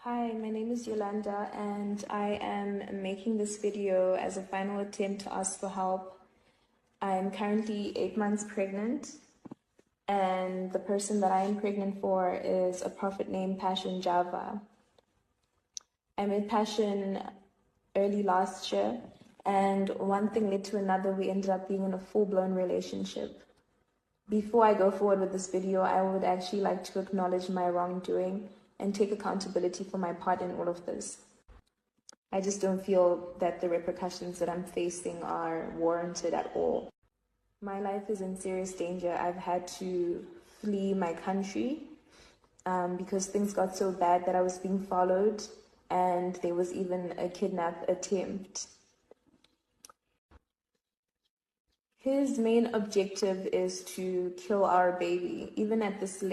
Hi, my name is Yolanda and I am making this video as a final attempt to ask for help. I'm currently 8 months pregnant and the person that I am pregnant for is a prophet named Passion Java. I met Passion early last year and one thing led to another. We ended up being in a full-blown relationship. Before I go forward with this video, I would actually like to acknowledge my wrongdoing and take accountability for my part in all of this. I just don't feel that the repercussions that I'm facing are warranted at all. My life is in serious danger. I've had to flee my country because things got so bad that I was being followed and there was even a kidnap attempt. His main objective is to kill our baby. Even at this late